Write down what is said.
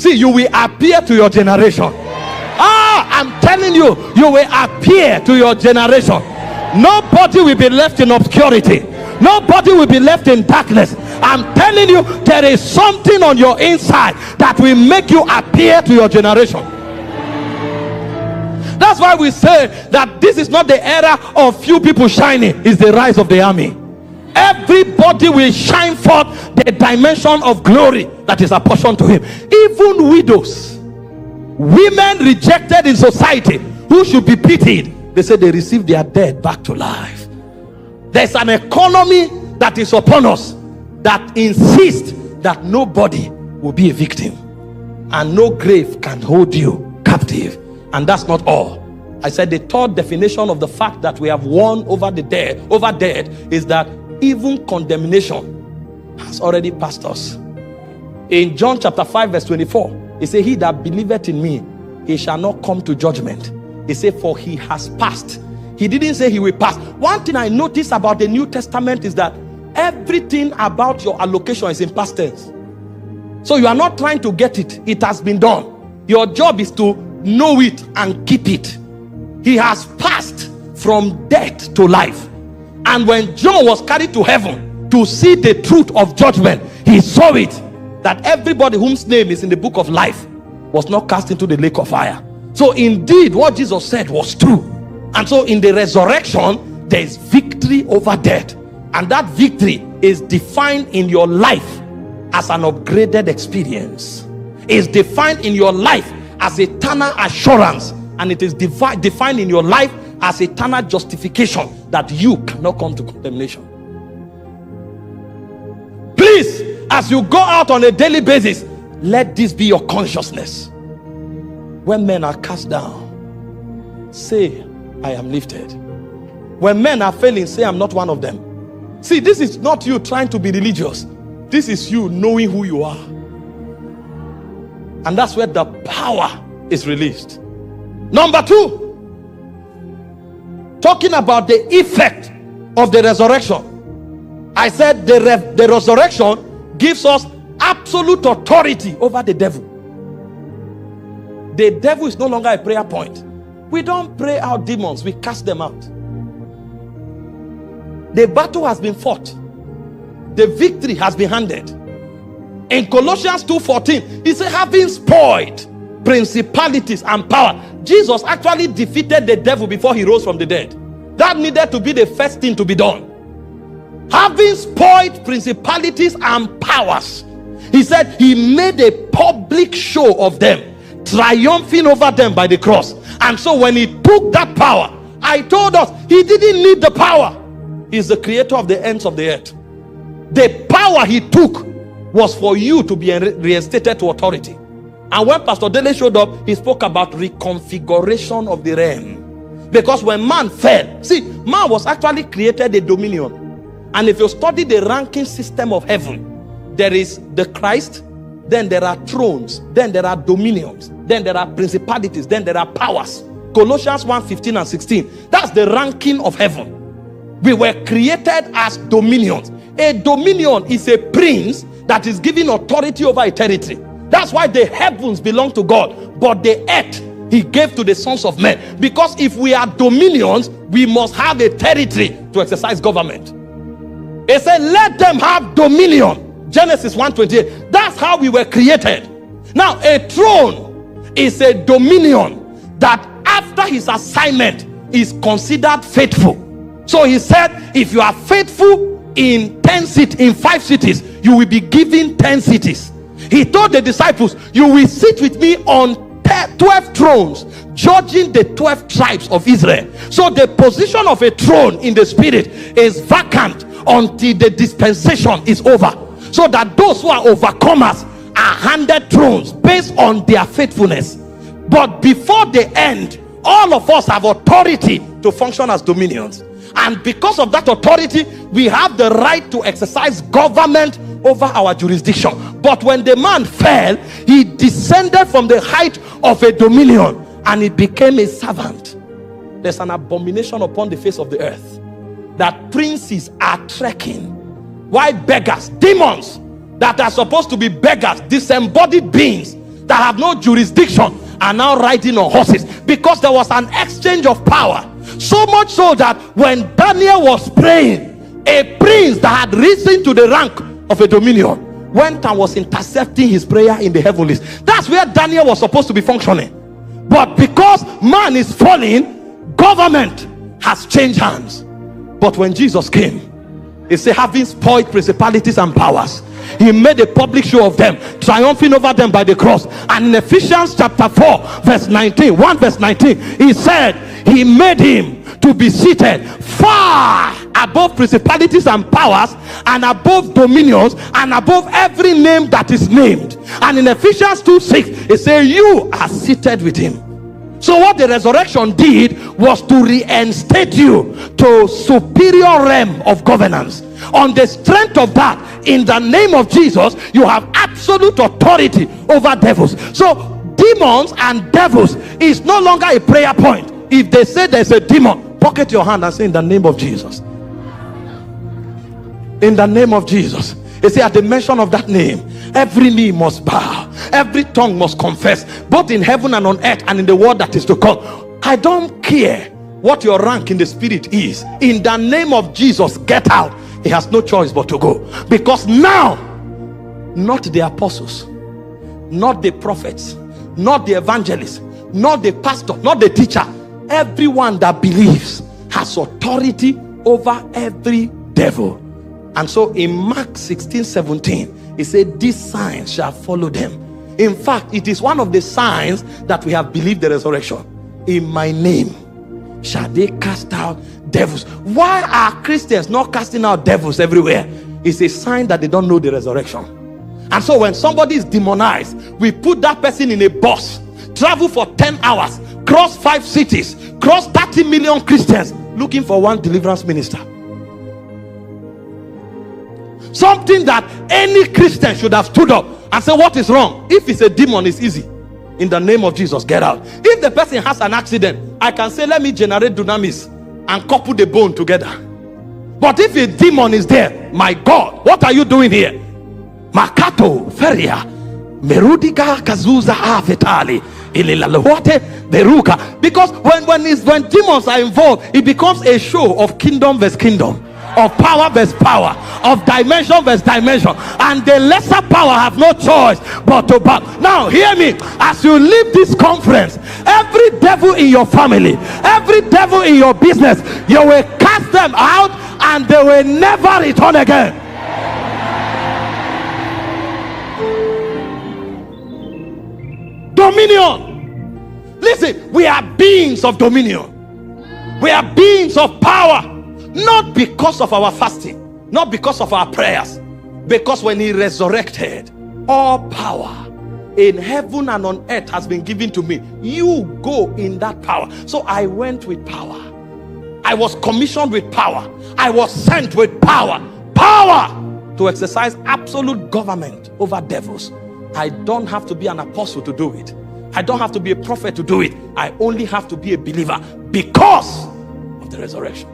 See, you will appear to your generation. I'm telling you, you will appear to your generation. Nobody will be left in obscurity. Nobody will be left in darkness. I'm telling you, there is something on your inside that will make you appear to your generation. That's why we say that this is not the era of few people shining, it's the rise of the army. Everybody will shine forth the dimension of glory that is apportioned to him. Even widows, women rejected in society, who should be pitied, they say they receive their dead back to life. There's an economy that is upon us that insists that nobody will be a victim and no grave can hold you captive. And that's not all. I said the third definition of the fact that we have won over the dead, over death, is that even condemnation has already passed us. In John chapter 5 verse 24, he said, he that believeth in me, he shall not come to judgment. He said, for he has passed. He didn't say he will pass. One thing I noticed about the New Testament is that everything about your allocation is in past tense. So you are not trying to get it. It has been done. Your job is to know it and keep it. He has passed from death to life. And when John was carried to heaven to see the truth of judgment, he saw it, that everybody whose name is in the book of life was not cast into the lake of fire. So indeed what Jesus said was true. And so in the resurrection there is victory over death, and that victory is defined in your life as an upgraded experience. It's defined in your life as eternal assurance, and it is defined in your life as eternal justification that you cannot come to condemnation. Please, as you go out on a daily basis, let this be your consciousness. When men are cast down, say, I am lifted. When men are failing, say, I'm not one of them. See, this is not you trying to be religious. This is you knowing who you are. And that's where the power is released. Number two, talking about the effect of the resurrection. I said the resurrection gives us absolute authority over the devil. The devil is no longer a prayer point. We don't pray out demons, we cast them out. The battle has been fought. The victory has been handed. In Colossians 2:14, he said, having spoiled principalities and power. Jesus actually defeated the devil before he rose from the dead. That needed to be the first thing to be done. Having spoiled principalities and powers, he said he made a public show of them, triumphing over them by the cross. And so when he took that power, I told us he didn't need the power. He's the creator of the ends of the earth. The power he took was for you to be reinstated to authority. And when Pastor Dele showed up, he spoke about reconfiguration of the realm. Because when man fell, see, man was actually created a dominion. And if you study the ranking system of heaven, there is the Christ, then there are thrones, then there are dominions, then there are principalities, then there are powers. Colossians 1:15 and 16. That's the ranking of heaven. We were created as dominions. A dominion is a prince that is given authority over a territory. That's why the heavens belong to God, but the earth he gave to the sons of men. Because if we are dominions, we must have a territory to exercise government. He said, let them have dominion. Genesis 1:28. That's how we were created. Now, a throne is a dominion that after his assignment is considered faithful. So he said, if you are faithful in 5 cities, you will be given 10 cities. He told the disciples, you will sit with me on 12 thrones, judging the 12 tribes of Israel. So the position of a throne in the spirit is vacant until the dispensation is over, so that those who are overcomers are handed thrones based on their faithfulness. But before the end, all of us have authority to function as dominions. And because of that authority, we have the right to exercise government over our jurisdiction. But when the man fell, he descended from the height of a dominion and he became a servant. There's an abomination upon the face of the earth that princes are trekking. Why beggars, demons that are supposed to be beggars, disembodied beings, that have no jurisdiction are now riding on horses, because there was an exchange of power. So much so that when Daniel was praying, a prince that had risen to the rank of a dominion went and was intercepting his prayer in the heavenlies. That's where Daniel was supposed to be functioning. But because man is falling, government has changed hands. But when Jesus came, he said, having spoiled principalities and powers, he made a public show of them, triumphing over them by the cross. And in Ephesians chapter 4 verse 19, 1 verse 19, he said he made him to be seated far above principalities and powers, and above dominions, and above every name that is named. And in Ephesians 2:6, it says you are seated with him. So what the resurrection did was to reinstate you to superior realm of governance. On the strength of that, in the name of Jesus, you have absolute authority over devils. So demons and devils is no longer a prayer point. If they say there's a demon, pocket your hand and say, in the name of Jesus. In the name of Jesus. They say at the mention of that name, every knee must bow, every tongue must confess, both in heaven and on earth and in the world that is to come. I don't care what your rank in the spirit is. In the name of Jesus, get out. He has no choice but to go. Because now, not the apostles, not the prophets, not the evangelists, not the pastor, not the teacher, everyone that believes has authority over every devil. And so in Mark 16:17, he said, these signs shall follow them. In fact, it is one of the signs that we have believed the resurrection. In my name shall they cast out devils. Why are Christians not casting out devils everywhere? It's a sign that they don't know the resurrection. And so when somebody is demonized, we put that person in a bus, travel for 10 hours, cross 5 cities, cross 30 million Christians, looking for one deliverance minister. Something that any Christian should have stood up and said, what is wrong? If it's a demon, it's easy. In the name of Jesus, get out. If the person has an accident, I can say, let me generate dunamis and couple the bone together. But if a demon is there, my God, what are you doing here? Makato feria merudiga kazuza afetali ililalote beruka. Because when demons are involved, it becomes a show of kingdom versus kingdom, of power versus power, of dimension versus dimension, and the lesser power have no choice but to bow. Now hear me, as you leave this conference, every devil in your family, every devil in your business, you will cast them out and they will never return again. Dominion. Listen, we are beings of dominion. We are beings of power. Not because of our fasting, not because of our prayers, because when he resurrected, all power in heaven and on earth has been given to me. You go in that power. So I went with power. I was commissioned with power. I was sent with power. Power to exercise absolute government over devils. I don't have to be an apostle to do it. I don't have to be a prophet to do it. I only have to be a believer because of the resurrection.